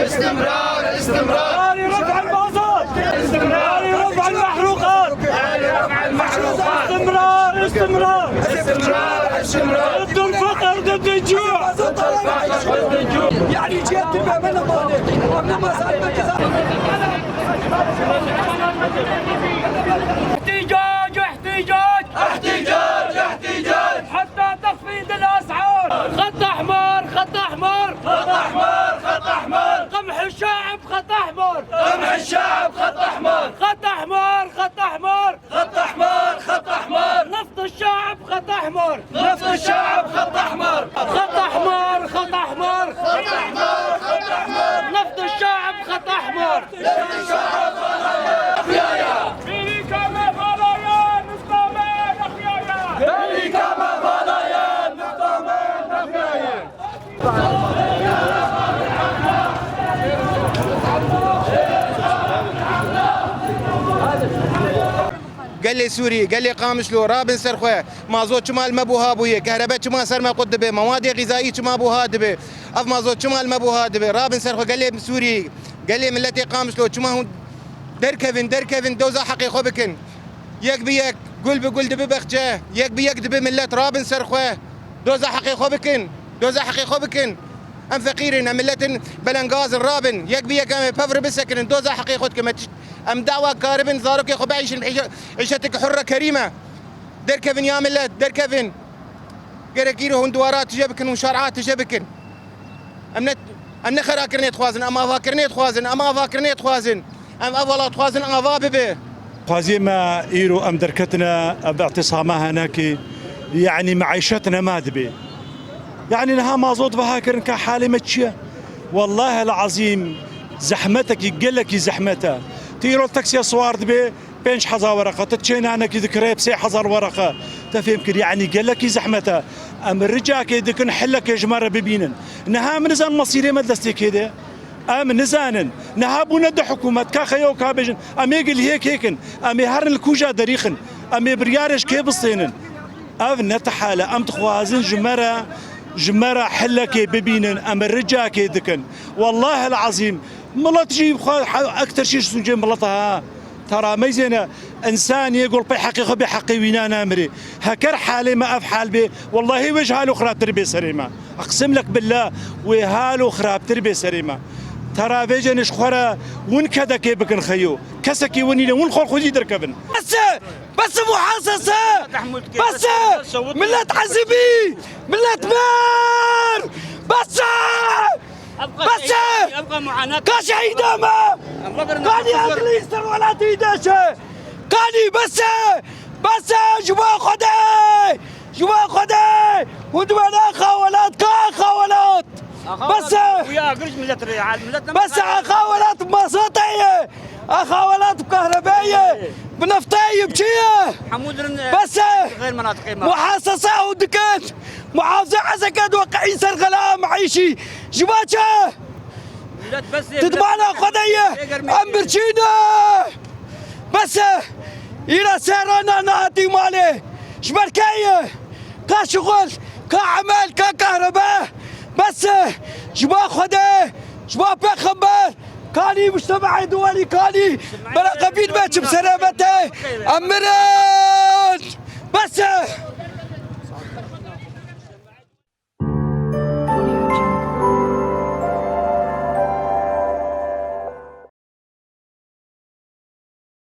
استمرار استمرار رفع المازوت استمرار رفع المحروقات استمرار استمرار استمرار استمرار ضد الفقر ضد الجوع يعني جهة بأمانة مالك وأمنا ما زال احتجاج احتجاج احتجاج احتجاج حتى تخفيض الاسعار. خط احمر خط احمر خط احمر خط احمر قمح الشعب خط احمر قمح الشعب خط احمر خط احمر خط احمر خط احمر خط احمر نفط الشعب خط احمر نفط الشعب خط احمر خط احمر خط احمر خط احمر خط احمر نفط الشعب خط احمر نفط الشعب خط احمر يا فيني كما فلايا نستعمل اخيايا اللي كما فضايا نطمن نفيايا قال لي سوري قال لي قامشلو رابن سرخوه مازوت شمال مبوها بويه كهرباء شمال سر ما قد به مواد غذائيه شمال بوها دبه اف مازوت شمال مبوها دبه رابن سرخوه قال لي سوري قال لي ملتي قامشلو شمال دركفن دوزا حقيقه بكن يك بيك قل بقول دبه بخجه يك بيك دبه ملت رابن سرخوه دوزا حقيقه بكن دوزا حقيقه بكن ام فقيرين ام ملت بلنغاز الرابن يك بيك ام بفر بسكن دوزا حقيقه كما ام دعوة كاربن زارك يا خو بعيش عيشتك حرة كريمة دركفن يا ملت دركفن قرقيرو هندوارات تجبكن وشارعات تجبكن ام نخرا كرنيت خوازن اما فاكرنيت خوازن اما فاكرنيت خوازن ام افلا خوازن اما ببه خوازي ما ايرو ام دركتنا باعتصامها هناك يعني معيشتنا ما دبي يعني لها مازوت بها كرن كحالي متشيه والله العظيم زحمتك يقلك زحمتها تيرو التاكسي صوار دبي 5000 ورقه تتشينا انا كي ذكري ب 6000 ورقه تفهم كر يعني قال لك زحمتها ام الرجال كي دك نحلك يا جماعه ببينن نها من نزان مصيري ما دستي كده ام نزانن نها بوند حكومه كاخيو كابجن ام يقل هيكن ام هرن الكوجا دريخن ام بريارش كي بصينن اف نتحاله ام تخوازن جمره حلك ببينن ام الرجال كي دكن والله العظيم ملط جيب اكثر شيء سنجي ملطها ترى ميزنا انسان يقول بحقيقه بحقي وينا نامري هكر حالي ما افحال به والله وجه هالو خراب تربيه سليمه اقسم لك بالله وهالو خراب تربيه سليمه ترى فيجن شخره ون كذا كيف نخيو كسكي وني ون خول خذي دركبن بس محاصصة بس ملة حزبي ملة مار بس ابقى معاناه كاش عيدامة كاني أغلي يستر ولا تيداشة كاني بس جوا خدي ودوانا خاولات بس ويا قرش ملت ريال بس خاولات بمصاطية خاولات بكهربائية بنفطية بشية حمود بس غير مناطقي محاصصة ودكات محافظة زكاة وقعي سرغلا معيشي جباتشا تدمعنا خدية أمبرشينا بس إلى سيرانا نهدي مالي شبركية كشغل كعمل ككهرباء بس جبا خدي جبا بخبر كاني مجتمعي دولي كاني بلا قبيل بيتش بسلامته أمرت بس